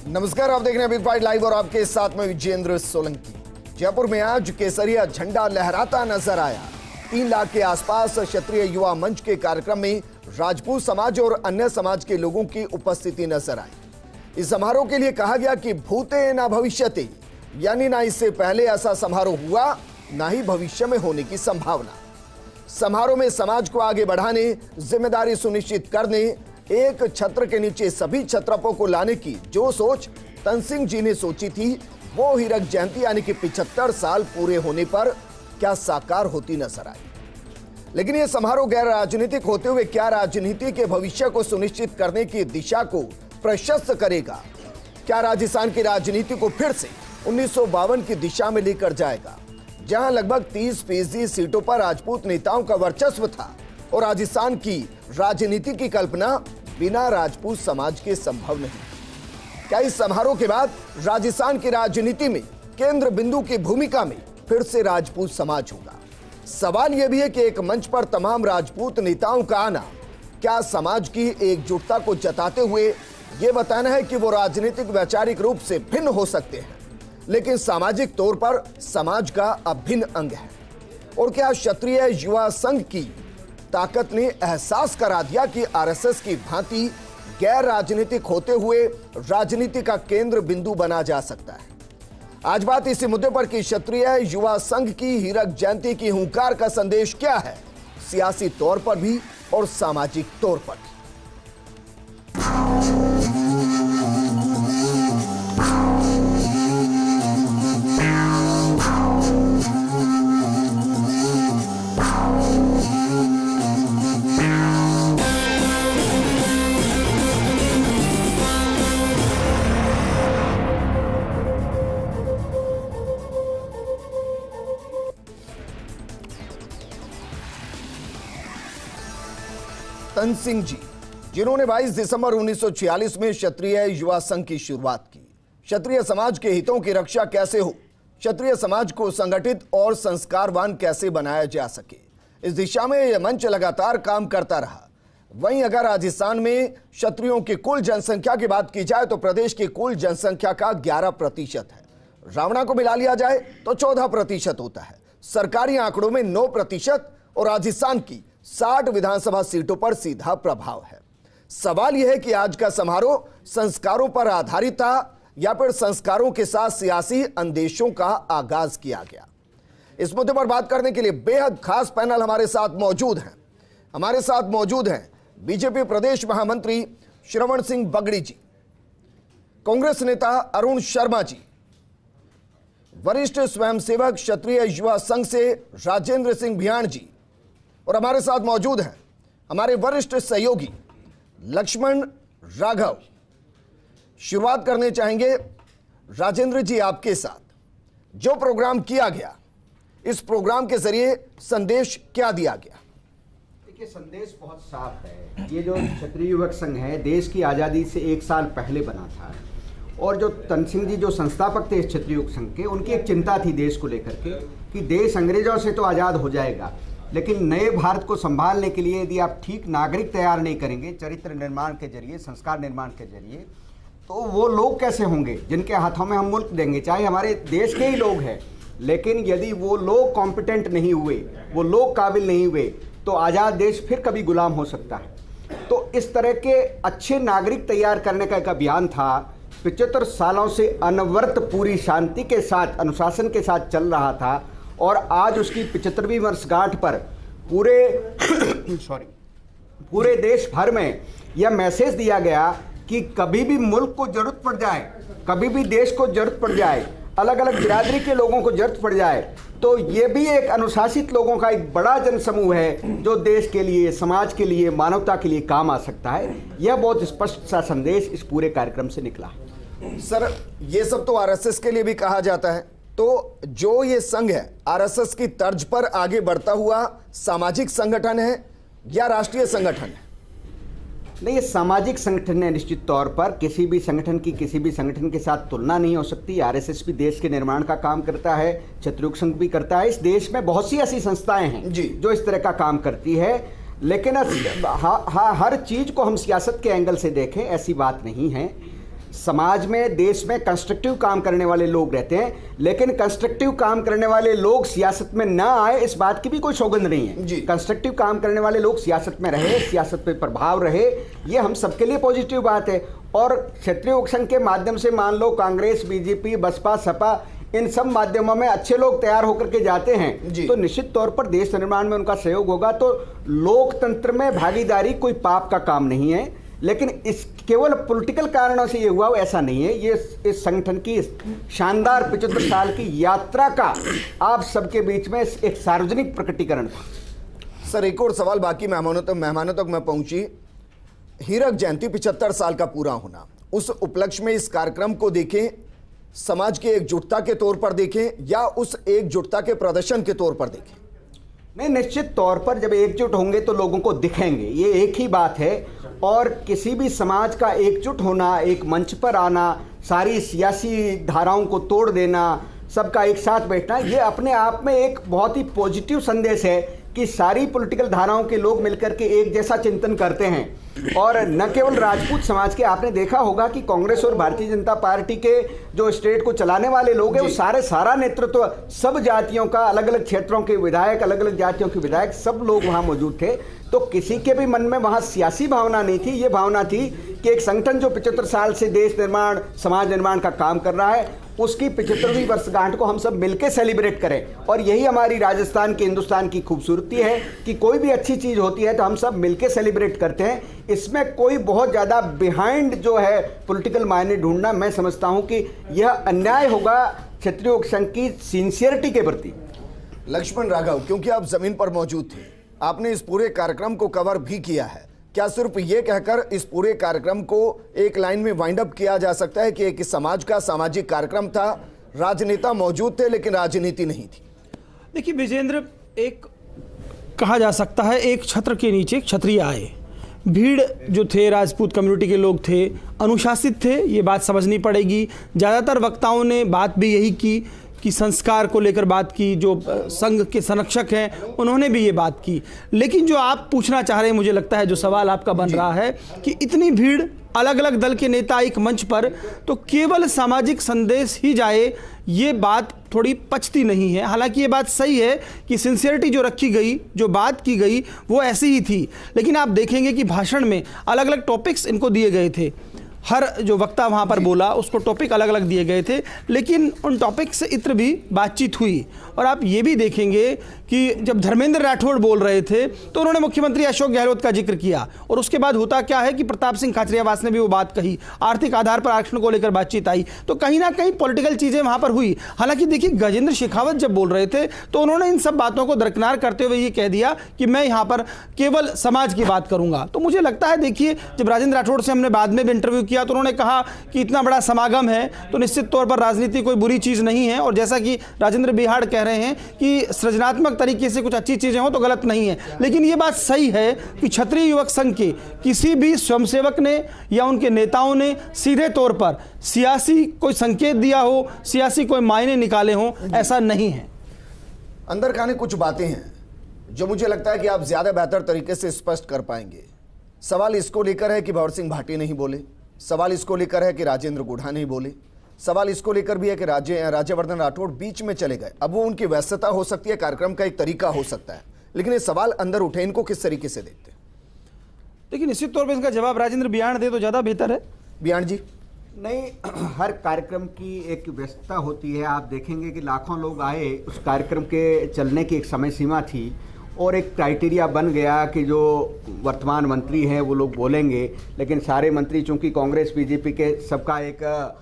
नमस्कार, आप देख रहे हैं बिग बाइट लाइव और आपके साथ में विजेंद्र सोलंकी। जयपुर में आज केसरिया झंडा लहराता नजर आया। 3 लाख के आसपास क्षत्रिय युवा मंच के कार्यक्रम में राजपूत समाज और अन्य समाज के लोगों की उपस्थिति नजर आई। इस समारोह के लिए कहा गया कि भूते न भविष्यति, यानी ना इससे पहले ऐसा समारोह हुआ ना ही भविष्य में होने की संभावना। समारोह में समाज को आगे बढ़ाने, जिम्मेदारी सुनिश्चित करने, एक छत्र के नीचे सभी छत्रपों को लाने की जो सोच तनसिंह जी ने सोची थी, वो हीरक जयंती यानी कि 75 साल पूरे होने पर क्या साकार होती नजर आई। लेकिन यह समारोह गैर राजनीतिक होते हुए क्या राजनीति के भविष्य को सुनिश्चित करने की दिशा को प्रशस्त करेगा? क्या राजस्थान की राजनीति को फिर से 1952 की दिशा में लेकर जाएगा, जहां लगभग 30% सीटों पर राजपूत नेताओं का वर्चस्व था और राजस्थान की राजनीति की कल्पना बिना राजपूत समाज के संभव नहीं? क्या इस समारोह के बाद राजस्थान की राजनीति में केंद्र बिंदु की भूमिका में फिर से राजपूत समाज होगा? सवाल यह भी है कि एक मंच पर तमाम राजपूत नेताओं का आना क्या समाज की एकजुटता को जताते हुए यह बताना है कि वो राजनीतिक वैचारिक रूप से भिन्न हो सकते हैं लेकिन सामाजिक तौर पर समाज का अभिन्न अंग है? और क्या क्षत्रिय युवा संघ की ताकत ने एहसास करा दिया कि आरएसएस की भांति गैर राजनीतिक होते हुए राजनीति का केंद्र बिंदु बना जा सकता है? आज बात इसी मुद्दे पर कि क्षत्रिय युवा संघ की हीरक जयंती की हुंकार का संदेश क्या है, सियासी तौर पर भी और सामाजिक तौर पर भी। तनसिंह जी, जिन्होंने 22 दिसंबर 1946 में क्षत्रिय युवा संघ की शुरुआत की। क्षत्रिय समाज के हितों की रक्षा कैसे हो, क्षत्रिय समाज को संगठित और संस्कारवान कैसे बनाया जा सके, इस दिशा में यह मंच लगातार काम करता रहा। वहीं अगर राजस्थान में क्षत्रियों की कुल जनसंख्या की बात की जाए तो प्रदेश की कुल जनसंख्या का 11% है। रावणा को मिला लिया जाए तो 14% होता है। सरकारी आंकड़ों में 9% और राजस्थान की 60 विधानसभा सीटों पर सीधा प्रभाव है। सवाल यह है कि आज का समारोह संस्कारों पर आधारित था या फिर संस्कारों के साथ सियासी अंदेशों का आगाज किया गया? इस मुद्दे पर बात करने के लिए बेहद खास पैनल हमारे साथ मौजूद हैं बीजेपी प्रदेश महामंत्री श्रवण सिंह बगड़ी जी, कांग्रेस नेता अरुण शर्मा जी, वरिष्ठ स्वयंसेवक क्षत्रिय युवा संघ से राजेंद्र सिंह भियाण जी, और हमारे साथ मौजूद हैं हमारे वरिष्ठ सहयोगी लक्ष्मण राघव। शुरुआत करने चाहेंगे राजेंद्र जी आपके साथ। जो प्रोग्राम किया गया, इस प्रोग्राम के जरिए संदेश क्या दिया गया? देखिए, संदेश बहुत साफ है। ये जो क्षत्रिय युवक संघ है, देश की आज़ादी से 1 साल पहले बना था और जो तनसिंह जी जो संस्थापक थे इस क्षत्रिय युवक संघ के, उनकी एक चिंता थी देश को लेकर के कि देश अंग्रेजों से तो आज़ाद हो जाएगा, लेकिन नए भारत को संभालने के लिए यदि आप ठीक नागरिक तैयार नहीं करेंगे चरित्र निर्माण के जरिए, संस्कार निर्माण के जरिए, तो वो लोग कैसे होंगे जिनके हाथों में हम मुल्क देंगे? चाहे हमारे देश के ही लोग हैं, लेकिन यदि वो लोग कॉम्पिटेंट नहीं हुए, वो लोग काबिल नहीं हुए, तो आज़ाद देश फिर कभी गुलाम हो सकता है। तो इस तरह के अच्छे नागरिक तैयार करने का एक अभियान था। 75 सालों से अनवरत पूरी शांति के साथ, अनुशासन के साथ चल रहा था और आज उसकी 75वीं वर्षगांठ पर पूरे देश भर में यह मैसेज दिया गया कि कभी भी मुल्क को जरूरत पड़ जाए, कभी भी देश को जरूरत पड़ जाए, अलग अलग बिरादरी के लोगों को जरूरत पड़ जाए, तो ये भी एक अनुशासित लोगों का एक बड़ा जनसमूह है जो देश के लिए, समाज के लिए, मानवता के लिए काम आ सकता है। यह बहुत स्पष्ट सा संदेश इस पूरे कार्यक्रम से निकला है। सर, ये सब तो आरएसएस के लिए भी कहा जाता है, तो जो ये संघ है आरएसएस की तर्ज पर आगे बढ़ता हुआ सामाजिक संगठन है या राष्ट्रीय संगठन है? नहीं, ये सामाजिक संगठन है। निश्चित तौर पर किसी भी संगठन की किसी भी संगठन के साथ तुलना नहीं हो सकती। आरएसएस भी देश के निर्माण का काम करता है, क्षत्रिय संघ भी करता है। इस देश में बहुत सी ऐसी संस्थाएं हैं जो इस तरह का काम करती है, लेकिन हर चीज को हम सियासत के एंगल से देखें ऐसी बात नहीं है। समाज में, देश में कंस्ट्रक्टिव काम करने वाले लोग रहते हैं, लेकिन कंस्ट्रक्टिव काम करने वाले लोग सियासत में ना आए, इस बात की भी कोई सौगंध नहीं है। कंस्ट्रक्टिव काम करने वाले लोग सियासत में रहे, सियासत पे प्रभाव रहे, ये हम सबके लिए पॉजिटिव बात है। और क्षेत्रीय लोक संघ के माध्यम से मान लो कांग्रेस, बीजेपी, बसपा, सपा, इन सब माध्यमों में अच्छे लोग तैयार होकर के जाते हैं तो निश्चित तौर पर देश निर्माण में उनका सहयोग होगा। तो लोकतंत्र में भागीदारी कोई पाप का काम नहीं है, लेकिन इस केवल पॉलिटिकल कारणों से ये हुआ ऐसा नहीं है। ये इस संगठन की शानदार 75 साल की यात्रा का आप सबके बीच में एक सार्वजनिक प्रकटीकरण था। सर, एक और सवाल बाकी मेहमानों तक मैं पहुंची। हीरक जयंती 75 साल का पूरा होना, उस उपलक्ष्य में इस कार्यक्रम को देखें, समाज की एकजुटता के तौर पर देखें या उस एकजुटता के प्रदर्शन के तौर पर देखें? नहीं, निश्चित तौर पर जब एकजुट होंगे तो लोगों को दिखेंगे, ये एक ही बात है। और किसी भी समाज का एकजुट होना, एक मंच पर आना, सारी सियासी धाराओं को तोड़ देना, सबका एक साथ बैठना, ये अपने आप में एक बहुत ही पॉजिटिव संदेश है कि सारी पॉलिटिकल धाराओं के लोग मिलकर के एक जैसा चिंतन करते हैं। और न केवल राजपूत समाज के, आपने देखा होगा कि कांग्रेस और भारतीय जनता पार्टी के जो स्टेट को चलाने वाले लोग हैं वो सारा नेतृत्व, सब जातियों का, अलग अलग क्षेत्रों के विधायक, अलग अलग जातियों के विधायक, सब लोग वहां मौजूद थे। तो किसी के भी मन में वहां सियासी भावना नहीं थी, ये भावना थी कि एक संगठन जो 75 साल से देश निर्माण, समाज निर्माण का काम कर रहा है, उसकी 75वीं वर्षगांठ को हम सब मिलकर सेलिब्रेट करें। और यही हमारी राजस्थान की, हिंदुस्तान की खूबसूरती है कि कोई भी अच्छी चीज़ होती है तो हम सब मिलकर सेलिब्रेट करते हैं। इसमें कोई बहुत ज़्यादा बिहाइंड जो है पॉलिटिकल मायने ढूंढना, मैं समझता हूं कि यह अन्याय होगा क्षेत्रीय लोक संघ की सिंसियरिटी के प्रति। लक्ष्मण राघव, क्योंकि आप जमीन पर मौजूद थे, आपने इस पूरे कार्यक्रम को कवर भी किया है, क्या सिर्फ ये कहकर इस पूरे कार्यक्रम को एक लाइन में वाइंड अप किया जा सकता है कि एक समाज का सामाजिक कार्यक्रम था, राजनेता मौजूद थे लेकिन राजनीति नहीं थी? देखिए विजेंद्र, एक कहा जा सकता है एक छत्र के नीचे एक क्षत्रिय आए, भीड़ जो थे राजपूत कम्युनिटी के लोग थे, अनुशासित थे, ये बात समझनी पड़ेगी। ज़्यादातर वक्ताओं ने बात भी यही की कि संस्कार को लेकर बात की, जो संघ के संरक्षक हैं उन्होंने भी ये बात की। लेकिन जो आप पूछना चाह रहे हैं, मुझे लगता है जो सवाल आपका बन रहा है कि इतनी भीड़, अलग अलग दल के नेता एक मंच पर, तो केवल सामाजिक संदेश ही जाए, ये बात थोड़ी पचती नहीं है। हालांकि ये बात सही है कि सिंसियरिटी जो रखी गई, जो बात की गई वो ऐसी ही थी, लेकिन आप देखेंगे कि भाषण में अलग अलग टॉपिक्स इनको दिए गए थे। हर जो वक्ता वहाँ पर बोला उसको टॉपिक अलग अलग दिए गए थे, लेकिन उन टॉपिक से इत्र भी बातचीत हुई। और आप ये भी देखेंगे कि जब धर्मेंद्र राठौड़ बोल रहे थे तो उन्होंने मुख्यमंत्री अशोक गहलोत का जिक्र किया, और उसके बाद होता क्या है कि प्रताप सिंह खाचरियावास ने भी वो बात कही, आर्थिक आधार पर आरक्षण को लेकर बातचीत आई, तो कहीं ना कहीं पॉलिटिकल चीज़ें वहाँ पर हुई। हालांकि देखिए, गजेंद्र शेखावत जब बोल रहे थे तो उन्होंने इन सब बातों को दरकिनार करते हुए ये कह दिया कि मैं यहाँ पर केवल समाज की बात करूँगा। तो मुझे लगता है, देखिए, जब राजेंद्र राठौड़ से हमने बाद में भी इंटरव्यू किया तो उन्होंने कहा कि इतना बड़ा समागम है तो निश्चित तौर पर राजनीति कोई बुरी चीज़ नहीं है, और जैसा कि राजेंद्र बिहाड़ कह रहे हैं कि सृजनात्मक तरीके से कुछ अच्छी चीजें हो तो गलत नहीं है। लेकिन ये बात सही है कि क्षत्रिय युवक संघ के किसी भी स्वयंसेवक ने या उनके नेताओं ने सीधे तौर पर सियासी कोई संकेत दिया हो, सियासी कोई मायने निकाले हो, ऐसा नहीं है। अंदर खाने कुछ बातें हैं जो मुझे लगता है कि आप ज्यादा बेहतर तरीके से स्पष्ट कर पाएंगे। सवाल इसको लेकर है कि भंवर सिंह भाटी नहीं बोले, सवाल इसको लेकर है कि राजेंद्र गुढ़ा नहीं बोले, सवाल इसको लेकर भी है कि राज्यवर्धन राठौड़ बीच में चले गए। अब वो उनकी व्यस्तता हो सकती है, कार्यक्रम का एक तरीका हो सकता है, लेकिन ये सवाल अंदर उठे, इनको किस तरीके से देखते हैं? लेकिन निश्चित तौर पर इसका जवाब राजेंद्र बिहाड़ दे तो ज़्यादा बेहतर है। बिहाड़ जी। नहीं, हर कार्यक्रम की एक व्यस्तता होती है। आप देखेंगे कि लाखों लोग आए, उस कार्यक्रम के चलने की एक समय सीमा थी और एक क्राइटेरिया बन गया कि जो वर्तमान मंत्री हैं वो लोग बोलेंगे, लेकिन सारे मंत्री चूंकि कांग्रेस बीजेपी के सबका एक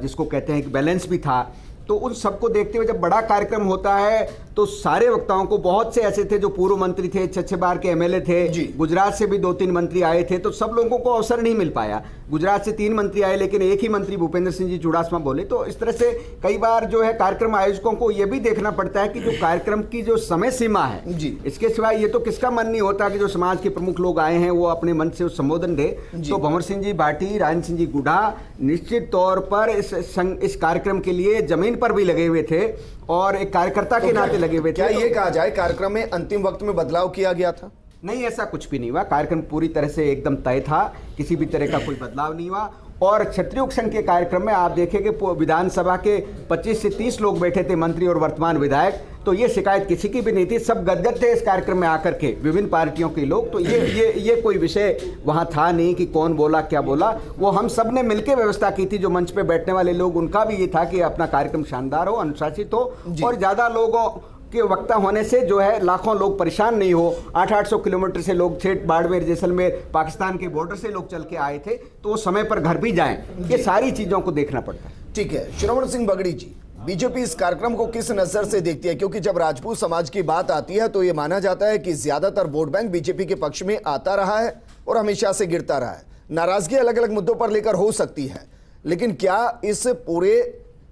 जिसको कहते हैं कि बैलेंस भी था, तो उन सबको देखते हुए जब बड़ा कार्यक्रम होता है तो सारे वक्ताओं को, बहुत से ऐसे थे जो पूर्व मंत्री थे, 6 बार के एमएलए थे, गुजरात से भी 2-3 मंत्री आए थे, तो सब लोगों को अवसर नहीं मिल पाया। गुजरात से 3 मंत्री आए लेकिन एक ही मंत्री भूपेंद्र सिंह जी चुड़ासमा बोले। तो इस तरह से कई बार जो है कार्यक्रम आयोजकों को यह भी देखना पड़ता है कि जो कार्यक्रम की जो समय सीमा है, इसके सिवाय ये तो किसका मन नहीं होता कि जो समाज के प्रमुख लोग आए हैं वो अपने मन से संबोधन दे। तो भंवर सिंह जी भाटी, राजेंद्र सिंह जी गुढ़ा निश्चित तौर पर इस कार्यक्रम के लिए जमीन पर भी लगे हुए थे और एक कार्यकर्ता के नाते लगे हुए थे। क्या ये कहा जाए कार्यक्रम में अंतिम वक्त में बदलाव किया गया था? नहीं, ऐसा कुछ भी नहीं हुआ। कार्यक्रम पूरी तरह से एकदम तय था, किसी भी तरह का कोई बदलाव नहीं हुआ। और क्षत्रिय संघ के कार्यक्रम में आप देखें कि विधानसभा के 25 से 30 लोग बैठे थे, मंत्री और वर्तमान विधायक। तो ये शिकायत किसी की भी नहीं थी, सब गदगद थे इस कार्यक्रम में आकर के, विभिन्न पार्टियों के लोग। तो ये कोई विषय वहाँ था नहीं कि कौन बोला क्या बोला, वो हम सब ने मिलकर व्यवस्था की थी। जो मंच पे बैठने वाले लोग, उनका भी ये था कि अपना कार्यक्रम शानदार हो, अनुशासित हो और ज़्यादा लोगों के वक्ता होने से जो है लाखों लोग परेशान नहीं हो। 800 किलोमीटर से लोग थे, बाड़मेर जैसलमेर पाकिस्तान के बॉर्डर से लोग चल के आए थे, तो वो समय पर घर भी जाएं। ये सारी चीज़ों को देखना पड़ता है। ठीक है, श्रवण सिंह बगड़ी जी, बीजेपी इस कार्यक्रम को किस नजर से देखती है? क्योंकि जब राजपूत समाज की बात आती है तो यह माना जाता है कि ज्यादातर वोट बैंक बीजेपी के पक्ष में आता रहा है और हमेशा से गिरता रहा है। नाराजगी अलग अलग मुद्दों पर लेकर हो सकती है, लेकिन क्या इस पूरे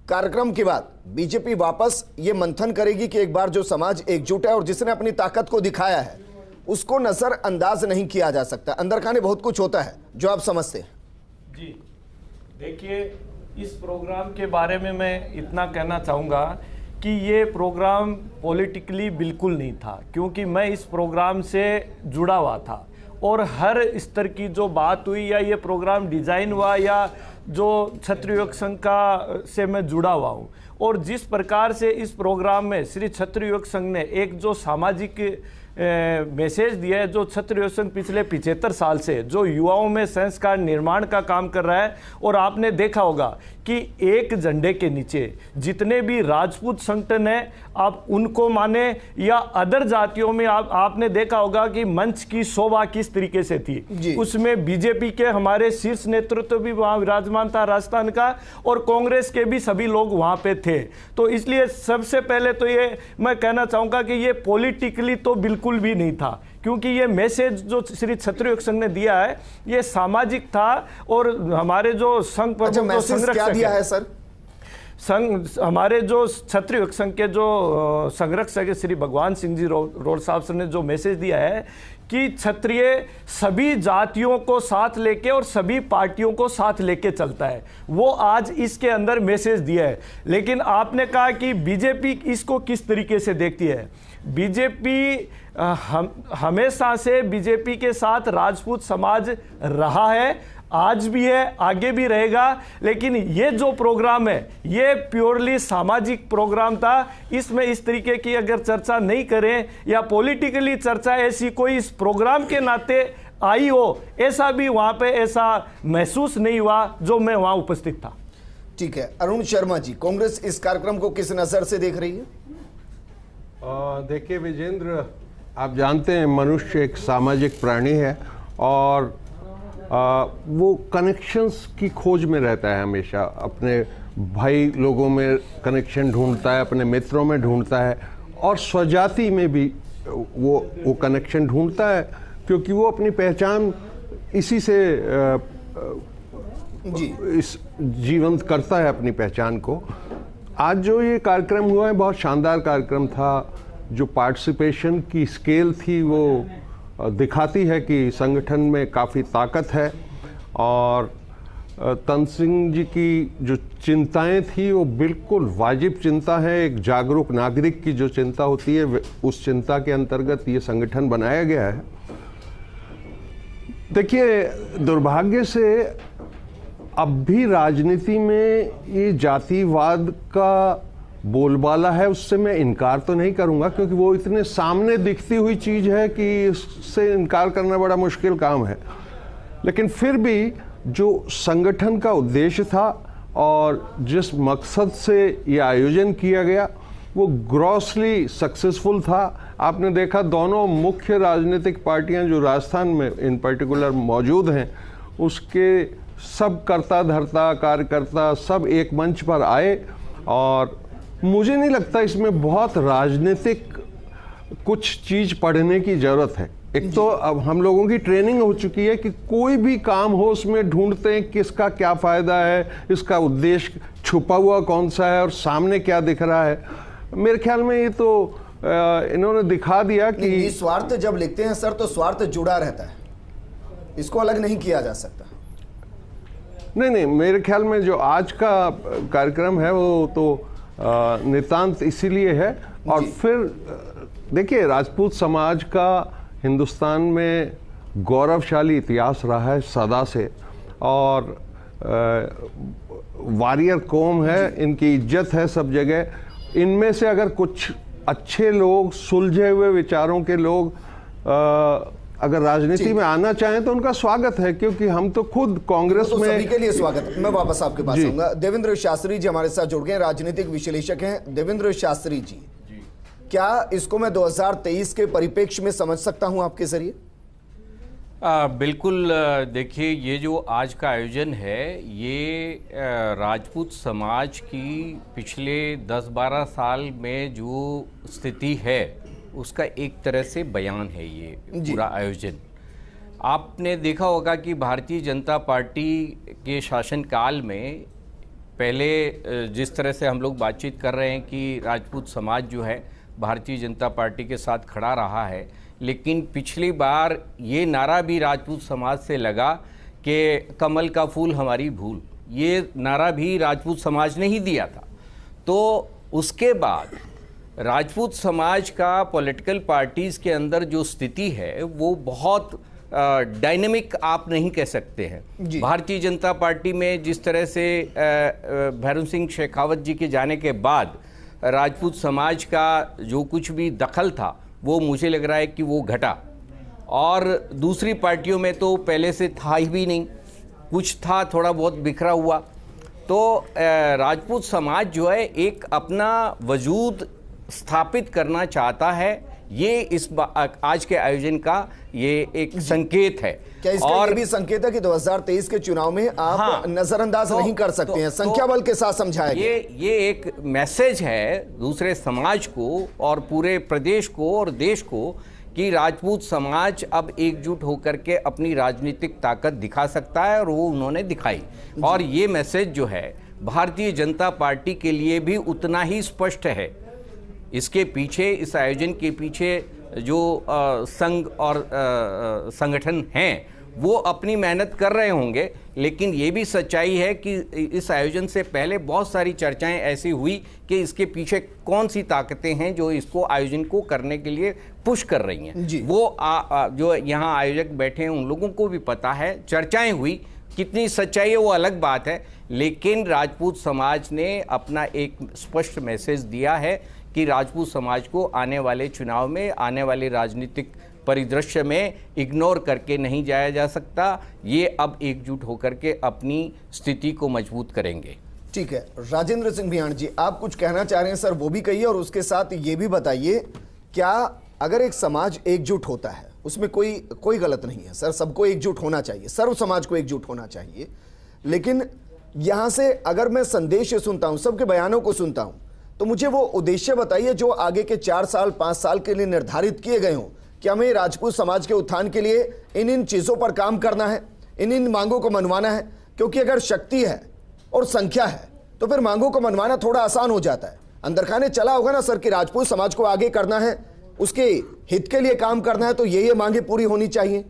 कार्यक्रम के बाद बीजेपी वापस ये मंथन करेगी कि एक बार जो समाज एकजुट है और जिसने अपनी ताकत को दिखाया है उसको नजरअंदाज नहीं किया जा सकता? अंदर खाने बहुत कुछ होता है जो आप समझते हैं। जी देखिए, इस प्रोग्राम के बारे में मैं इतना कहना चाहूँगा कि ये प्रोग्राम पॉलिटिकली बिल्कुल नहीं था, क्योंकि मैं इस प्रोग्राम से जुड़ा हुआ था और हर स्तर की जो बात हुई या ये प्रोग्राम डिज़ाइन हुआ या जो क्षत्रिय युवक संघ का से मैं जुड़ा हुआ हूँ, और जिस प्रकार से इस प्रोग्राम में श्री क्षत्रिय युवक संघ ने एक जो सामाजिक मैसेज दिया है, जो क्षत्रिय युवक संघ पिछले 75 साल से जो युवाओं में संस्कार निर्माण का काम कर रहा है। और आपने देखा होगा कि एक झंडे के नीचे जितने भी राजपूत संगठन हैं, आप उनको माने या अदर जातियों में आपने देखा होगा कि मंच की शोभा किस तरीके से थी। उसमें बीजेपी के हमारे शीर्ष नेतृत्व भी वहाँ विराजमान था राजस्थान का, और कांग्रेस के भी सभी लोग वहाँ पे थे। तो इसलिए सबसे पहले तो ये मैं कहना चाहूँगा कि ये पॉलिटिकली तो बिल्कुल भी नहीं था, क्योंकि ये मैसेज जो श्री क्षत्रिय युवक संघ ने दिया है ये सामाजिक था। और हमारे जो संघ पर जो संरक्षक दिया है सर, संघ हमारे जो क्षत्रिय युवक संघ के जो संरक्षक है श्री भगवान सिंह जी रोड साहब ने जो मैसेज दिया है कि क्षत्रिय सभी जातियों को साथ लेके और सभी पार्टियों को साथ लेके चलता है, वो आज इसके अंदर मैसेज दिया है। लेकिन आपने कहा कि बीजेपी इसको किस तरीके से देखती है। बीजेपी हमेशा से बीजेपी के साथ राजपूत समाज रहा है, आज भी है, आगे भी रहेगा। लेकिन ये जो प्रोग्राम है ये प्योरली सामाजिक प्रोग्राम था। इसमें इस तरीके की अगर चर्चा नहीं करें या पॉलिटिकली चर्चा ऐसी कोई इस प्रोग्राम के नाते आई हो, ऐसा भी वहाँ पे ऐसा महसूस नहीं हुआ जो मैं वहाँ उपस्थित था। ठीक है, अरुण शर्मा जी, कांग्रेस इस कार्यक्रम को किस नजर से देख रही है? देखिए विजेंद्र, आप जानते हैं मनुष्य एक सामाजिक प्राणी है और वो कनेक्शंस की खोज में रहता है हमेशा। अपने भाई लोगों में कनेक्शन ढूंढता है, अपने मित्रों में ढूंढता है और स्वजाति में भी वो कनेक्शन ढूंढता है, क्योंकि वो अपनी पहचान इसी से इस जीवंत करता है अपनी पहचान को। आज जो ये कार्यक्रम हुआ है बहुत शानदार कार्यक्रम था। जो पार्टिसिपेशन की स्केल थी वो दिखाती है कि संगठन में काफ़ी ताकत है। और तन सिंह जी की जो चिंताएं थी वो बिल्कुल वाजिब चिंता है। एक जागरूक नागरिक की जो चिंता होती है उस चिंता के अंतर्गत ये संगठन बनाया गया है। देखिए, दुर्भाग्य से अब भी राजनीति में ये जातिवाद का बोलबाला है, उससे मैं इनकार तो नहीं करूंगा, क्योंकि वो इतने सामने दिखती हुई चीज़ है कि इससे इनकार करना बड़ा मुश्किल काम है। लेकिन फिर भी जो संगठन का उद्देश्य था और जिस मकसद से ये आयोजन किया गया वो ग्रॉसली सक्सेसफुल था। आपने देखा दोनों मुख्य राजनीतिक पार्टियां जो राजस्थान में इन पर्टिकुलर मौजूद हैं, उसके सब कर्ता धर्ता कार्यकर्ता सब एक मंच पर आए। और मुझे नहीं लगता इसमें बहुत राजनीतिक कुछ चीज़ पढ़ने की ज़रूरत है। एक तो अब हम लोगों की ट्रेनिंग हो चुकी है कि कोई भी काम हो उसमें ढूंढते हैं किसका क्या फ़ायदा है, इसका उद्देश्य छुपा हुआ कौन सा है और सामने क्या दिख रहा है। मेरे ख्याल में ये तो इन्होंने दिखा दिया कि स्वार्थ जब लिखते हैं सर तो स्वार्थ जुड़ा रहता है, इसको अलग नहीं किया जा सकता। नहीं, मेरे ख्याल में जो आज का कार्यक्रम है वो तो नितांत इसीलिए है। और फिर देखिए, राजपूत समाज का हिंदुस्तान में गौरवशाली इतिहास रहा है सदा से। और वारियर कौम है, इनकी इज्जत है सब जगह। इनमें से अगर कुछ अच्छे लोग, सुलझे हुए विचारों के लोग अगर राजनीति में आना चाहें तो उनका स्वागत है, क्योंकि हम तो खुद कांग्रेस तो में सभी के लिए स्वागत है। मैं वापस आपके पास आऊंगा। देवेंद्र शास्त्री जी हमारे साथ जुड़ गए, राजनीतिक विश्लेषक हैं। देवेंद्र शास्त्री जी, क्या इसको मैं 2023 के परिप्रेक्ष्य में समझ सकता हूं आपके जरिए? बिल्कुल। देखिए, ये जो आज का आयोजन है, ये राजपूत समाज की पिछले 10-12 साल में जो स्थिति है उसका एक तरह से बयान है ये पूरा आयोजन। आपने देखा होगा कि भारतीय जनता पार्टी के शासनकाल में पहले जिस तरह से हम लोग बातचीत कर रहे हैं कि राजपूत समाज जो है भारतीय जनता पार्टी के साथ खड़ा रहा है, लेकिन पिछली बार ये नारा भी राजपूत समाज से लगा कि कमल का फूल हमारी भूल, ये नारा भी राजपूत समाज ने ही दिया था। तो उसके बाद राजपूत समाज का पॉलिटिकल पार्टीज़ के अंदर जो स्थिति है वो बहुत डायनेमिक आप नहीं कह सकते हैं। भारतीय जनता पार्टी में जिस तरह से भैरव सिंह शेखावत जी के जाने के बाद राजपूत समाज का जो कुछ भी दखल था वो मुझे लग रहा है कि वो घटा, और दूसरी पार्टियों में तो पहले से था ही भी नहीं, कुछ था थोड़ा बहुत बिखरा हुआ। तो राजपूत समाज जो है एक अपना वजूद स्थापित करना चाहता है। ये इस आज के आयोजन का ये एक संकेत है। क्या इसका और ये भी संकेत है कि 2023 के चुनाव में आप नजरअंदाज नहीं कर सकते हैं? संख्या बल के साथ समझाया गया। ये एक मैसेज है दूसरे समाज को और पूरे प्रदेश को और देश को कि राजपूत समाज अब एकजुट होकर के अपनी राजनीतिक ताकत दिखा सकता है, और वो उन्होंने दिखाई। और ये मैसेज जो है भारतीय जनता पार्टी के लिए भी उतना ही स्पष्ट है। इसके पीछे, इस आयोजन के पीछे जो संघ और संगठन हैं वो अपनी मेहनत कर रहे होंगे, लेकिन ये भी सच्चाई है कि इस आयोजन से पहले बहुत सारी चर्चाएं ऐसी हुई कि इसके पीछे कौन सी ताकतें हैं जो इसको आयोजन को करने के लिए पुश कर रही हैं। वो जो यहाँ आयोजक बैठे हैं उन लोगों को भी पता है, चर्चाएं हुई, कितनी सच्चाई है वो अलग बात है, लेकिन राजपूत समाज ने अपना एक स्पष्ट मैसेज दिया है कि राजपूत समाज को आने वाले चुनाव में, आने वाले राजनीतिक परिदृश्य में इग्नोर करके नहीं जाया जा सकता। ये अब एकजुट होकर के अपनी स्थिति को मजबूत करेंगे। ठीक है, राजेंद्र सिंह भियाण जी, आप कुछ कहना चाह रहे हैं सर, वो भी कहिए, और उसके साथ ये भी बताइए, क्या अगर एक समाज एकजुट होता है उसमें कोई गलत नहीं है सर, सबको एकजुट होना चाहिए, सर्व समाज को एकजुट होना चाहिए, लेकिन यहां से अगर मैं संदेश सुनता हूं, सबके बयानों को सुनता हूं, तो मुझे वो उद्देश्य बताइए जो आगे के 4 साल 5 साल के लिए निर्धारित किए गए हों कि हमें राजपूत समाज के उत्थान के लिए इन चीज़ों पर काम करना है, इन मांगों को मनवाना है। क्योंकि अगर शक्ति है और संख्या है तो फिर मांगों को मनवाना थोड़ा आसान हो जाता है। अंदर खाने चला होगा ना सर कि राजपूत समाज को आगे करना है, उसके हित के लिए काम करना है, तो ये मांगे पूरी होनी चाहिए।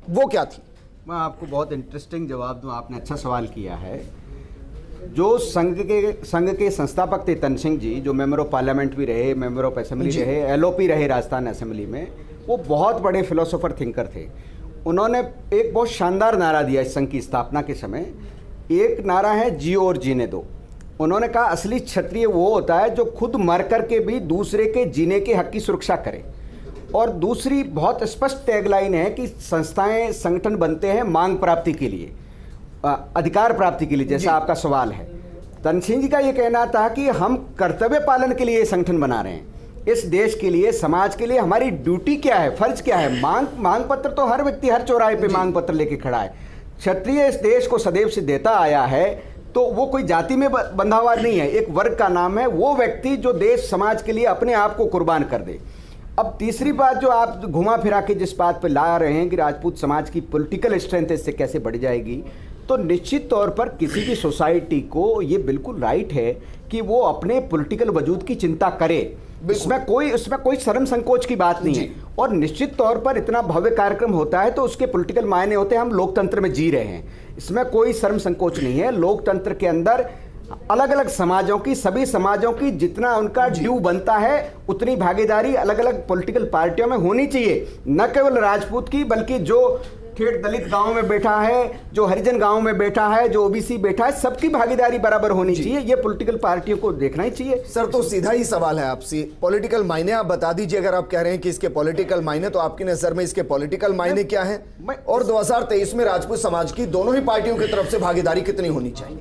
वो क्या थी? मैं आपको बहुत इंटरेस्टिंग जवाब दूं, आपने अच्छा सवाल किया है। जो संघ के संस्थापक थे तन सिंह जी, जो मेंबर ऑफ पार्लियामेंट भी रहे, मेंबर ऑफ असेंबली रहे, एलओपी रहे राजस्थान असेंबली में, वो बहुत बड़े फिलोसोफर थिंकर थे। उन्होंने एक बहुत शानदार नारा दिया इस संघ की स्थापना के समय। एक नारा है, जियो और जीने दो। उन्होंने कहा असली क्षत्रिय वो होता है जो खुद मर करके भी दूसरे के जीने के हक की सुरक्षा करे। और दूसरी बहुत स्पष्ट टैगलाइन है कि संस्थाएं, संगठन बनते हैं मांग प्राप्ति के लिए, अधिकार प्राप्ति के लिए, जैसा आपका सवाल है। तन सिंह जी का ये कहना था कि हम कर्तव्य पालन के लिए ये संगठन बना रहे हैं, इस देश के लिए, समाज के लिए हमारी ड्यूटी क्या है, फर्ज क्या है। मांग पत्र तो हर व्यक्ति हर चौराहे पे मांग पत्र लेके खड़ा है। क्षत्रिय इस देश को सदैव से देता आया है, तो वो कोई जाति में बंधा हुआ नहीं है, एक वर्ग का नाम है। वो व्यक्ति जो देश समाज के लिए अपने आप को कुर्बान कर दे। अब तीसरी बात जो आप घुमा फिरा के जिस बात पे ला रहे हैं कि राजपूत समाज की पॉलिटिकल स्ट्रेंथ इससे कैसे बढ़ जाएगी, तो निश्चित तौर पर किसी भी सोसाइटी को ये बिल्कुल राइट है कि वो अपने पॉलिटिकल वजूद की चिंता करे। इसमें कोई शर्म संकोच की बात नहीं है। और निश्चित तौर पर इतना भव्य कार्यक्रम होता है तो उसके पॉलिटिकल मायने होते हैं। हम लोकतंत्र में जी रहे हैं, इसमें कोई शर्म संकोच नहीं है। लोकतंत्र के अंदर अलग अलग समाजों की, सभी समाजों की जितना उनका ड्यू बनता है उतनी भागीदारी अलग अलग पॉलिटिकल पार्टियों में होनी चाहिए। न केवल राजपूत की, बल्कि जो ठेठ दलित गांव में बैठा है, जो हरिजन गांव में बैठा है, जो ओबीसी बैठा है, सबकी भागीदारी बराबर होनी चाहिए। ये पॉलिटिकल पार्टियों को देखना ही चाहिए। सर, तो सीधा ही सवाल है आपसे, पॉलिटिकल मायने आप बता दीजिए। अगर आप कह रहे हैं कि इसके पॉलिटिकल मायने, तो आपकी नजर में इसके पॉलिटिकल मायने क्या है? और 2023 में राजपूत समाज की दोनों ही पार्टियों की तरफ से भागीदारी कितनी होनी चाहिए?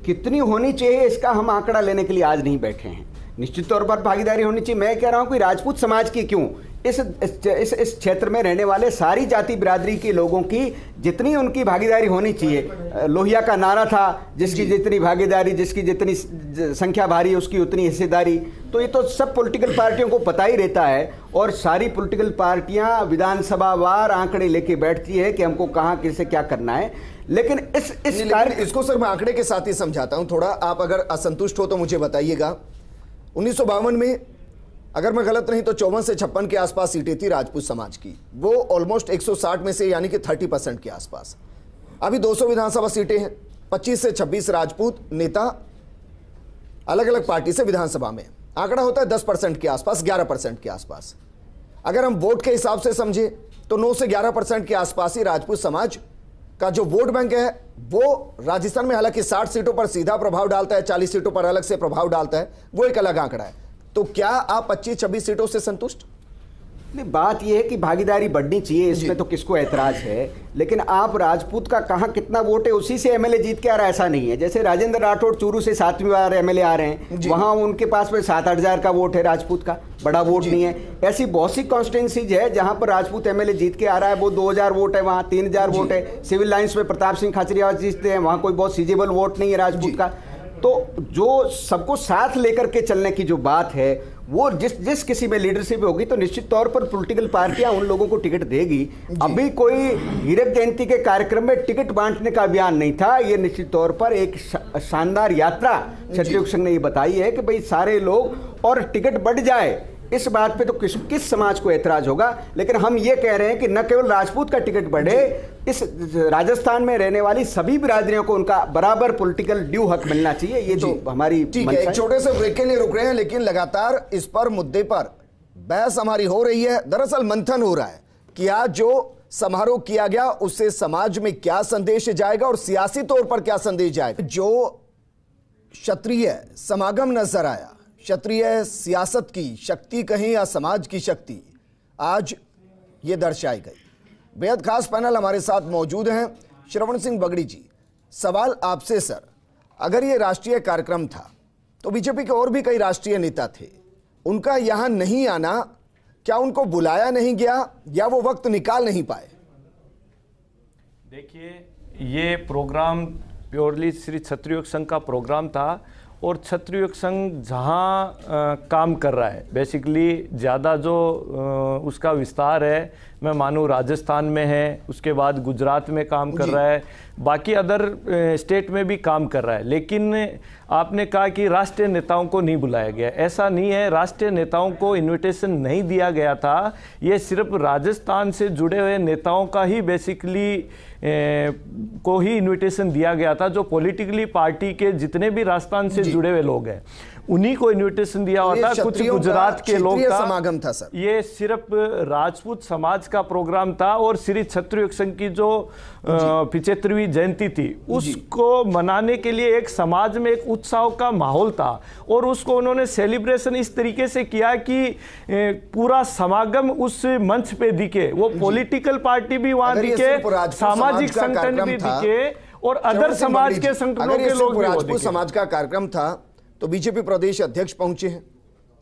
कितनी होनी चाहिए इसका हम आंकड़ा लेने के लिए आज नहीं बैठे हैं। निश्चित तौर पर भागीदारी होनी चाहिए। मैं कह रहा हूं कि राजपूत समाज की क्यों, इस क्षेत्र में रहने वाले सारी जाति बिरादरी के लोगों की जितनी उनकी भागीदारी होनी चाहिए। लोहिया का नारा था, जिसकी जितनी भागीदारी, जिसकी जितनी संख्या भारी, उसकी उतनी हिस्सेदारी। तो ये तो सब पॉलिटिकल पार्टियों को पता ही रहता है, और सारी पॉलिटिकल पार्टियां विधानसभा वार आंकड़े लेके बैठती है कि हमको कहाँ किसे क्या करना है। लेकिन इस कार्य इसको सर मैं आंकड़े के साथ ही समझाता हूं थोड़ा, आप अगर असंतुष्ट हो तो मुझे बताइएगा। 1952 में अगर मैं गलत नहीं तो 54 से 56 के आसपास सीटें थी राजपूत समाज की, वो ऑलमोस्ट 160 में से यानी कि 30% के आसपास। अभी 200 विधानसभा सीटें हैं, 25 से 26 राजपूत नेता अलग अलग पार्टी से विधानसभा में, आंकड़ा होता है 10% के आसपास, 11% के आसपास। अगर हम वोट के हिसाब से समझे तो 9 से 11% के आसपास ही राजपूत समाज का जो वोट बैंक है वो राजस्थान में हालांकि 60 सीटों पर सीधा प्रभाव डालता है, 40 सीटों पर अलग से प्रभाव डालता है, वो एक अलग आंकड़ा है। तो क्या आप 25-26 सीटों से संतुष्ट? नहीं, बात यह है कि भागीदारी बढ़नी चाहिए, इसमें तो किसको ऐतराज है। लेकिन आप राजपूत का कहाँ कितना वोट है उसी से एमएलए जीत के आ रहा है, ऐसा नहीं है। जैसे राजेंद्र राठौड़ चूरू से 7वीं बार एमएलए आ रहे हैं, वहाँ उनके पास में 7-8 हज़ार का वोट है राजपूत का, बड़ा वोट नहीं है। ऐसी बहुत सी कॉन्स्टिट्यूंसीज है जहाँ पर राजपूत एमएलए जीत के आ रहा है, वो 2000 वोट है, वहाँ 3000 वोट है। सिविल लाइन्स में प्रताप सिंह खाचरियावास जीतते हैं, वहाँ कोई बहुत सीजेबल वोट नहीं है राजपूत का। तो जो सबको साथ लेकर के चलने की जो बात है, वो जिस किसी में लीडरशिप होगी तो निश्चित तौर पर पॉलिटिकल पार्टियां उन लोगों को टिकट देगी। अभी कोई हीरक जयंती के कार्यक्रम में टिकट बांटने का अभियान नहीं था, ये निश्चित तौर पर एक शानदार यात्रा क्षत्रिय युवक संघ ने ये बताई है कि भाई सारे लोग और टिकट बढ़ जाए, इस बात पे तो किस समाज को ऐतराज होगा। लेकिन हम ये कह रहे हैं कि न केवल राजपूत का टिकट बढ़े, इस राजस्थान में रहने वाली सभी बिरादरियों को उनका बराबर पॉलिटिकल ड्यू हक मिलना चाहिए। ये तो हमारी ठीक है। एक छोटे से ब्रेक के लिए रुक रहे हैं, लेकिन लगातार इस पर मुद्दे पर बहस हमारी हो रही है। दरअसल मंथन हो रहा है कि आज जो समारोह किया गया उससे समाज में क्या संदेश जाएगा और सियासी तौर पर क्या संदेश जाएगा। जो क्षत्रिय समागम नजर आया, क्षत्रिय सियासत की शक्ति कहें या समाज की शक्ति, आज ये दर्शाई गई। बेहद खास पैनल हमारे साथ मौजूद हैं। श्रवण सिंह बगड़ी जी, सवाल आपसे सर, अगर ये राष्ट्रीय कार्यक्रम था तो बीजेपी के और भी कई राष्ट्रीय नेता थे, उनका यहां नहीं आना, क्या उनको बुलाया नहीं गया या वो वक्त निकाल नहीं पाए? देखिए, ये प्रोग्राम प्योरली श्री क्षत्रिय युवक संघ का प्रोग्राम था, और क्षत्रिय युवक संघ जहाँ काम कर रहा है, बेसिकली ज़्यादा जो उसका विस्तार है, मैं मानूँ राजस्थान में है, उसके बाद गुजरात में काम कर रहा है, बाकी अदर स्टेट में भी काम कर रहा है। लेकिन आपने कहा कि राष्ट्रीय नेताओं को नहीं बुलाया गया, ऐसा नहीं है। राष्ट्रीय नेताओं को इनविटेशन नहीं दिया गया था, ये सिर्फ राजस्थान से जुड़े हुए नेताओं का ही बेसिकली को ही इनविटेशन दिया गया था। जो पॉलिटिकली पार्टी के जितने भी राजस्थान से जुड़े हुए लोग हैं उन्हीं को इनविटेशन दिया हुआ था। कुछ गुजरात के लोग का समागम था सर, ये सिर्फ राजपूत समाज का प्रोग्राम था। और श्री क्षत्रिय युवक संघ की जो 75वीं जयंती थी उसको मनाने के लिए एक समाज में एक उत्साह का माहौल था, और उसको उन्होंने सेलिब्रेशन इस तरीके से किया कि पूरा समागम उस मंच पे दिखे, वो पॉलिटिकल पार्टी भी वहां दिखे, सामाजिक संगठन भी दिखे, और अदर समाज के संगठनों के लोग भी राजपूत समाज का कार्यक्रम था तो बीजेपी प्रदेश अध्यक्ष पहुंचे हैं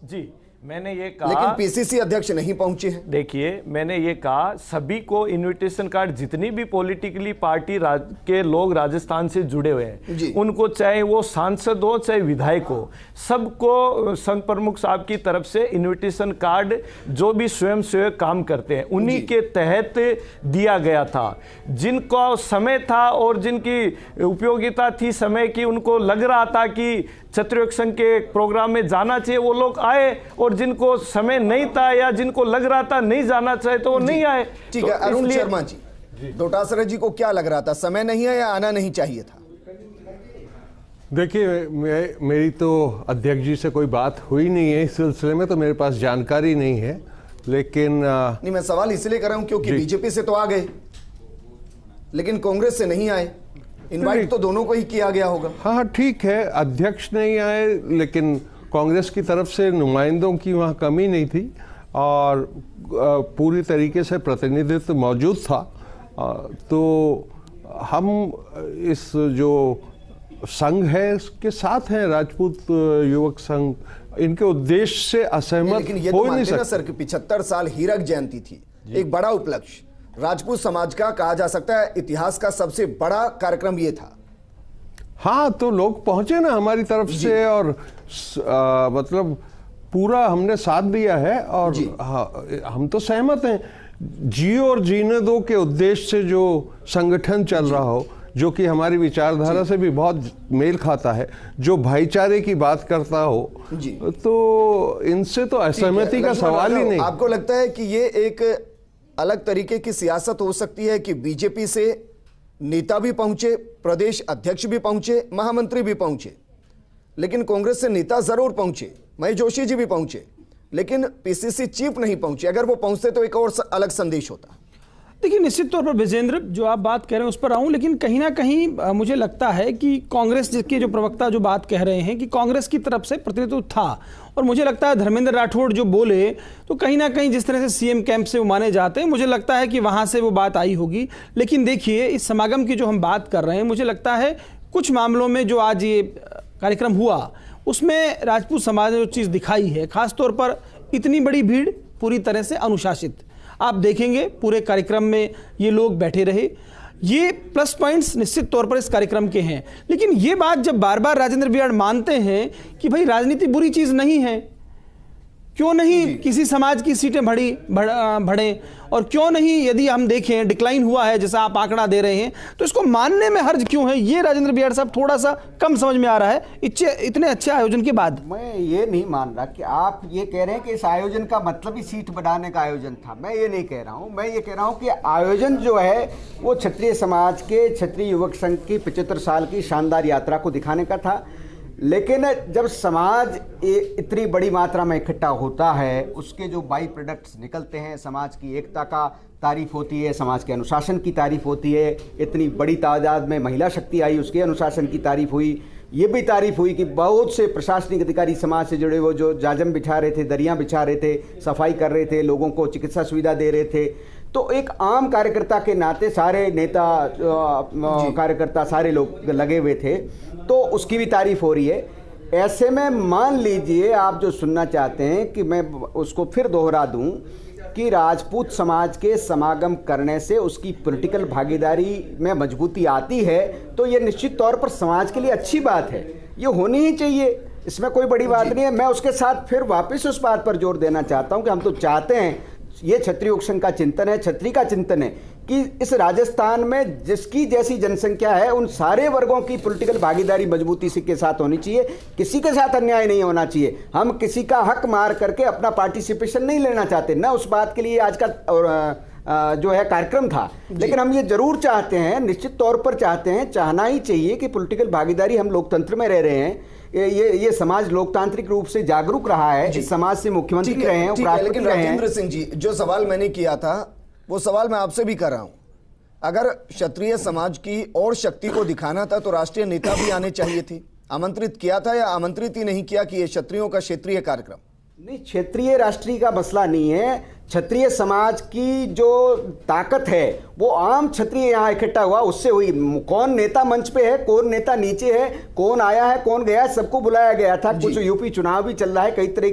जी। मैंने ये कहा, लेकिन पीसीसी अध्यक्ष नहीं पहुंचे हैं। देखिए, मैंने ये कहा सभी को इनविटेशन कार्ड, जितनी भी पॉलिटिकली पार्टी के लोग राजस्थान से जुड़े हुए हैं उनको, चाहे वो सांसद हो चाहे विधायक हो, सबको संघ प्रमुख साहब की तरफ से इनविटेशन कार्ड जो भी स्वयं सेवक काम करते हैं उन्हीं के तहत दिया गया था। जिनको समय था और जिनकी उपयोगिता थी समय की, उनको लग रहा था कि क्षत्रिय युवक संघ के प्रोग्राम में जाना चाहिए, वो लोग आए, और जिनको समय नहीं था या जिनको लग रहा था नहीं जाना चाहिए तो वो नहीं आए। ठीक है। अरुण शर्मा जी, डोटासरा जी को क्या लग रहा था, समय नहीं है या आना नहीं चाहिए था? देखिए, मेरी तो अध्यक्ष जी से कोई बात हुई नहीं है इस सिलसिले में, तो मेरे पास जानकारी नहीं है। लेकिन नहीं, मैं सवाल इसलिए कर रहा हूं क्योंकि बीजेपी से तो आ गए, लेकिन कांग्रेस से नहीं आए। इनवाइट तो दोनों को ही किया गया होगा। हाँ ठीक है, अध्यक्ष नहीं आए, लेकिन कांग्रेस की तरफ से नुमाइंदों की वहाँ कमी नहीं थी और पूरी तरीके से प्रतिनिधित्व मौजूद था। तो हम इस जो संघ है इसके साथ हैं, राजपूत युवक संघ, इनके उद्देश्य से असहमत लेकिन ये हो तो नहीं मानते ना सकते। सर कि 75 साल हीरक जयंती थी, एक बड़ा उपलक्ष्य राजपूत समाज का, कहा जा सकता है इतिहास का सबसे बड़ा कार्यक्रम ये था। हाँ, तो लोग पहुंचे ना हमारी तरफ से और मतलब पूरा हमने साथ दिया है और हम तो सहमत हैं। जियो और जीने दो के उद्देश्य से जो संगठन चल रहा हो, जो कि हमारी विचारधारा से भी बहुत मेल खाता है, जो भाईचारे की बात करता हो, तो इनसे तो असहमति का सवाल ही नहीं। आपको लगता है कि ये एक अलग तरीके की सियासत हो सकती है कि बीजेपी से नेता भी पहुंचे, प्रदेश अध्यक्ष भी पहुंचे, महामंत्री भी पहुंचे, लेकिन कांग्रेस से नेता जरूर पहुंचे, महेश जोशी जी भी पहुंचे, लेकिन पीसीसी चीफ नहीं पहुंचे। अगर वो पहुंचते तो एक और अलग संदेश होता। देखिए, निश्चित तौर पर विजेंद्र जो आप बात कह रहे हैं उस पर आऊं, लेकिन कहीं ना कहीं मुझे लगता है कि कांग्रेस के जो प्रवक्ता जो बात कह रहे हैं कि कांग्रेस की तरफ से प्रतिनिधित्व था, और मुझे लगता है धर्मेंद्र राठौड़ जो बोले तो कहीं ना कहीं जिस तरह से सीएम कैंप से वो माने जाते हैं, मुझे लगता है कि वहां से वो बात आई होगी। लेकिन देखिए, इस समागम की जो हम बात कर रहे हैं, मुझे लगता है कुछ मामलों में जो आज ये कार्यक्रम हुआ उसमें राजपूत समाज ने जो चीज़ दिखाई है, खासतौर पर इतनी बड़ी भीड़ पूरी तरह से अनुशासित। आप देखेंगे पूरे कार्यक्रम में ये लोग बैठे रहे, ये प्लस पॉइंट्स निश्चित तौर पर इस कार्यक्रम के हैं। लेकिन ये बात जब बार बार राजेंद्र बियाड़ मानते हैं कि भाई राजनीति बुरी चीज़ नहीं है, क्यों नहीं किसी समाज की सीटें बढ़े, और क्यों नहीं यदि हम देखें डिक्लाइन हुआ है जैसा आप आंकड़ा दे रहे हैं, तो इसको मानने में हर्ज क्यों है? ये राजेंद्र बियाड़ साहब थोड़ा सा कम समझ में आ रहा है इतने अच्छे आयोजन के बाद। मैं ये नहीं मान रहा कि आप ये कह रहे हैं कि इस आयोजन का मतलब ही सीट बढ़ाने का आयोजन था। मैं ये नहीं कह रहा हूँ। मैं ये कह रहा हूँ कि आयोजन जो है वो क्षत्रिय समाज के क्षत्रिय युवक संघ की 75 साल की शानदार यात्रा को दिखाने का था। लेकिन जब समाज इतनी बड़ी मात्रा में इकट्ठा होता है, उसके जो बाई प्रोडक्ट्स निकलते हैं, समाज की एकता का तारीफ होती है, समाज के अनुशासन की तारीफ होती है, इतनी बड़ी तादाद में महिला शक्ति आई उसके अनुशासन की तारीफ हुई, ये भी तारीफ हुई कि बहुत से प्रशासनिक अधिकारी समाज से जुड़े वो जो जाजम बिछा रहे थे, दरियाँ बिछा रहे थे, सफाई कर रहे थे, लोगों को चिकित्सा सुविधा दे रहे थे। तो एक आम कार्यकर्ता के नाते सारे नेता कार्यकर्ता सारे लोग लगे हुए थे, तो उसकी भी तारीफ हो रही है। ऐसे में मान लीजिए आप जो सुनना चाहते हैं कि मैं उसको फिर दोहरा दूं कि राजपूत समाज के समागम करने से उसकी पॉलिटिकल भागीदारी में मजबूती आती है, तो ये निश्चित तौर पर समाज के लिए अच्छी बात है, ये होनी ही चाहिए, इसमें कोई बड़ी बात नहीं है। मैं उसके साथ फिर वापस उस बात पर जोर देना चाहता हूं कि हम तो चाहते हैं, ये क्षत्रिय युवक संघ का चिंतन है, छत्री का चिंतन है कि इस राजस्थान में जिसकी जैसी जनसंख्या है उन सारे वर्गों की पॉलिटिकल भागीदारी मजबूती से के साथ होनी चाहिए, किसी के साथ अन्याय नहीं होना चाहिए। हम किसी का हक मार करके अपना पार्टिसिपेशन नहीं लेना चाहते, ना उस बात के लिए आज का जो है कार्यक्रम था। लेकिन हम ये जरूर चाहते हैं, निश्चित तौर पर चाहते हैं, चाहना ही चाहिए कि पॉलिटिकल भागीदारी, हम लोकतंत्र में रह रहे हैं, ये समाज लोकतांत्रिक रूप से जागरूक रहा है, इस समाज से मुख्यमंत्री रहे हैं, उपराष्ट्रपति रहे हैं। राजेंद्र सिंह जी, जो सवाल मैंने किया था वो सवाल मैं आपसे भी कर रहा हूं। अगर क्षत्रिय समाज की और शक्ति को दिखाना था तो राष्ट्रीय नेता भी आने चाहिए थे। आमंत्रित किया था या आमंत्रित ही नहीं किया कि ये क्षत्रियों का क्षेत्रीय कार्यक्रम? नहीं, क्षेत्रीय राष्ट्रीय का मसला नहीं है। क्षत्रिय समाज की जो ताकत है वो आम क्षत्रिय यहाँ इकट्ठा हुआ उससे हुई। कौन नेता मंच पे है, कौन नेता नीचे है, कौन आया है, कौन गया है, सबको बुलाया गया था। कुछ यूपी चुनाव भी चल रहा है,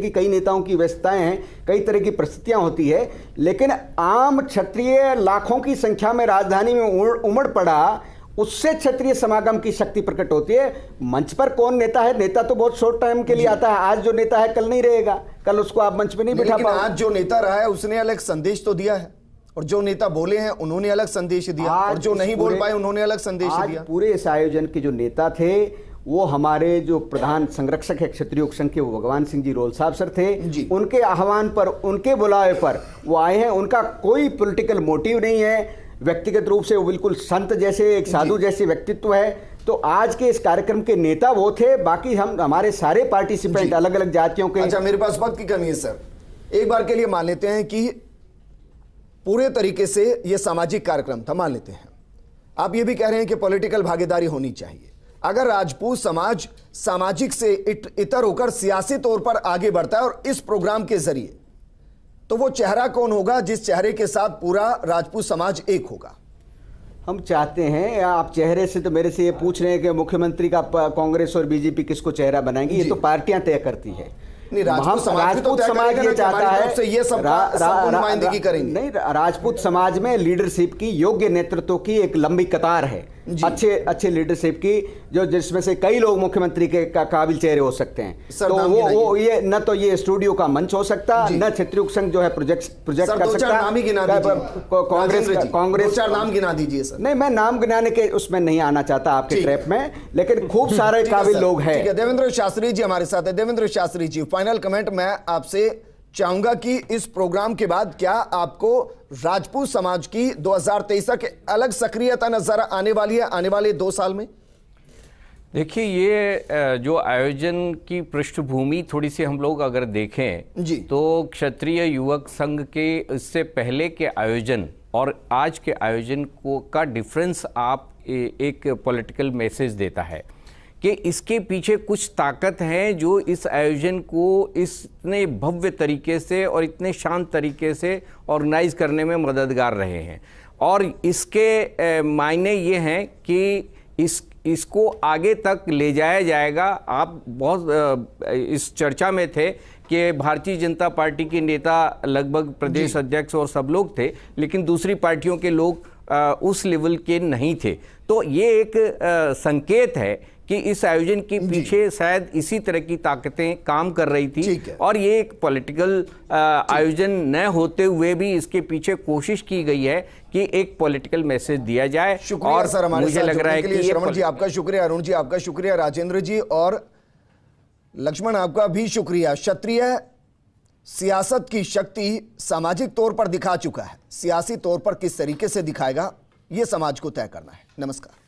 कई नेताओं की व्यस्तताएं हैं, कई तरह की परिस्थितियां होती है, लेकिन आम क्षत्रिय लाखों की संख्या में राजधानी में उमड़ पड़ा, उससे क्षत्रिय समागम की शक्ति प्रकट होती है। मंच पर कौन नेता है, नेता तो बहुत शॉर्ट टाइम के लिए आता है, आज जो नेता है कल नहीं रहेगा, कल उसको आप मंच पे नहीं बिठा पाओगे। आज जो नेता रहा है उसने अलग संदेश तो दिया है, और जो नेता बोले हैं उन्होंने अलग संदेश दिया, और जो नहीं बोल पाए उन्होंने अलग संदेश दिया। पूरे इस आयोजन के जो नेता थे वो हमारे जो प्रधान संरक्षक है क्षत्रिय युवक संघ के, वो भगवान सिंह जी रोल साहब सर थे। उनके आह्वान पर, उनके बुलावे पर वो आए हैं। उनका कोई पॉलिटिकल मोटिव नहीं है, व्यक्तिगत रूप से वो बिल्कुल संत जैसे, एक साधु जैसे व्यक्तित्व है। तो आज के इस कार्यक्रम के नेता वो थे, बाकी हम हमारे सारे पार्टिसिपेंट अलग अलग जातियों के। अच्छा, मेरे पास वक्त की कमी है सर, एक बार के लिए मान लेते हैं कि पूरे तरीके से ये सामाजिक कार्यक्रम था, मान लेते हैं, आप ये भी कह रहे हैं कि पॉलिटिकल भागीदारी होनी चाहिए। अगर राजपूत समाज सामाजिक से इतर होकर सियासी तौर पर आगे बढ़ता है और इस प्रोग्राम के जरिए, तो वो चेहरा कौन होगा जिस चेहरे के साथ पूरा राजपूत समाज एक होगा? हम चाहते हैं, आप चेहरे से तो मेरे से ये पूछ रहे हैं कि मुख्यमंत्री का कांग्रेस और बीजेपी किसको चेहरा बनाएंगी, ये तो पार्टियां तय करती है। राजपूत समाज ये चाहता है ये सब नुमाइंदगी करेंगे। नहीं, राजपूत समाज में लीडरशिप की, योग्य नेतृत्व की एक लंबी कतार है, अच्छे लीडरशिप की, जो जिसमें से कई लोग मुख्यमंत्री के काबिल चेहरे हो सकते हैं। तो वो ये न तो ये स्टूडियो का मंच हो सकता, न क्षत्रिय संघ जो है प्रोजेक्ट कर सकता। कांग्रेस नाम गिना दीजिए सर। नहीं, मैं नाम गिनाने के उसमें नहीं आना चाहता आपके ट्रैप में, लेकिन खूब सारे काबिल लोग हैं। देवेंद्र शास्त्री जी हमारे साथ है। देवेंद्र शास्त्री जी, फाइनल कमेंट मैं आपसे चाहूंगा कि इस प्रोग्राम के बाद क्या आपको राजपूत समाज की 2023 तक अलग सक्रियता नजर आने वाली है आने वाले 2 साल में? देखिए, ये जो आयोजन की पृष्ठभूमि थोड़ी सी हम लोग अगर देखें जी, तो क्षत्रिय युवक संघ के इससे पहले के आयोजन और आज के आयोजन का डिफरेंस आप एक पॉलिटिकल मैसेज देता है कि इसके पीछे कुछ ताकत है जो इस आयोजन को इतने भव्य तरीके से और इतने शांत तरीके से ऑर्गेनाइज करने में मददगार रहे हैं। और इसके मायने ये हैं कि इसको आगे तक ले जाया जाएगा। आप बहुत इस चर्चा में थे कि भारतीय जनता पार्टी के नेता लगभग प्रदेश अध्यक्ष और सब लोग थे, लेकिन दूसरी पार्टियों के लोग उस लेवल के नहीं थे। तो ये एक संकेत है कि इस आयोजन के पीछे शायद इसी तरह की ताकतें काम कर रही थी, और ये एक पॉलिटिकल आयोजन न होते हुए भी इसके पीछे कोशिश की गई है कि एक पॉलिटिकल मैसेज दिया जाए। और सर, मुझे लग रहा है कि श्रवण जी आपका शुक्रिया, अरुण जी आपका शुक्रिया, राजेंद्र जी और लक्ष्मण आपका भी शुक्रिया। क्षत्रिय सियासत की शक्ति सामाजिक तौर पर दिखा चुका है, सियासी तौर पर किस तरीके से दिखाएगा ये समाज को तय करना है। नमस्कार।